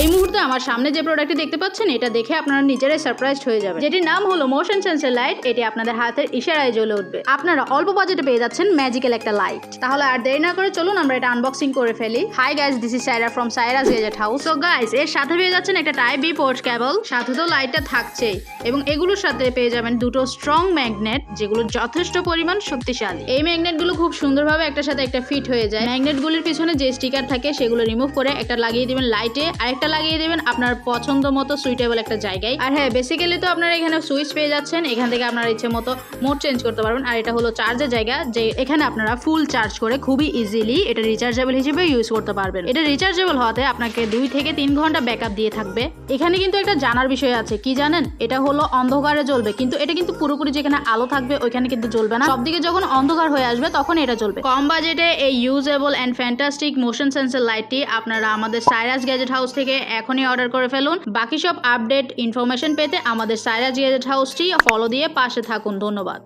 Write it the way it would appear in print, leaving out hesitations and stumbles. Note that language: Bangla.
এই মুহূর্তে আমার সামনে যে প্রোডাক্টটি দেখতে পাচ্ছেন এটা দেখে আপনারা নিজেরাই সারপ্রাইজড হয়ে যাবেন, যেটির নাম হলো মোশন সেন্সর লাইট। এটি আপনাদের হাতের ইশারায় জ্বলে উঠবে। আপনারা অল্প বাজেটে পেয়ে যাচ্ছেন ম্যাজিক্যাল একটা লাইট। তাহলে আর দেরি না করে চলুন আমরা এটা আনবক্সিং করে ফেলি। Hi guys, this is Saira from Cyrus gadget house. So guys, এর সাথে পেয়ে যাচ্ছেন একটা টাইপ বি পোর্ট কেবল, সাথে তো লাইটটা থাকছেই, এবং এগুলোর সাথে পেয়ে যাবেন দুটো স্ট্রং ম্যাগনেট যেগুলো যথেষ্ট পরিমাণ শক্তিশালী। এই ম্যাগনেটগুলো খুব সুন্দরভাবে একটার সাথে একটা ফিট হয়ে যায়। ম্যাগনেটগুলির পিছনে যে স্টিকার থাকে সেগুলো রিমুভ করে একটা লাগিয়ে দিবেন লাইটে, আরেকটা লাগিয়ে দিবেন আপনার পছন্দ মতো সুইটেবল একটা জায়গায়। আর হ্যাঁ, বেসিক্যালি তো আপনারা এখানে সুইচ পেয়ে যাচ্ছেন, এখান থেকে আপনারা ইচ্ছে মতো মোড চেঞ্জ করতে পারবেন। আর এটা হলো চার্জের জায়গা, যে এখানে আপনারা ফুল চার্জ করে খুবই ইজিলি এটা রিচার্জেবল হিসেবে ইউজ করতে পারবেন। এটা রিচার্জেবল হওয়াতে আপনাকে 2 থেকে 3 ঘন্টা ব্যাকআপ দিয়ে থাকবে। এখানে কিন্তু একটা জানার বিষয় আছে, কি জানেন? এটা হলো অন্ধকারে জ্বলবে, কিন্তু এটা কিন্তু পুরোপুরি যেখানে আলো থাকবে ওইখানে কিন্তু জ্বলবে না। সবদিকে যখন অন্ধকার হয়ে আসবে তখন এটা জ্বলবে। কম বাজেটে এই usable and fantastic motion sensor লাইটটি আপনারা আমাদের সাইরাস গ্যাজেট হাউস থেকে এখনই অর্ডার করে ফেলুন। বাকি সব আপডেট ইনফরমেশন পেতে আমাদের সাইরাস গ্যাজেট হাউসটি ফলো দিয়ে পাশে থাকুন। ধন্যবাদ।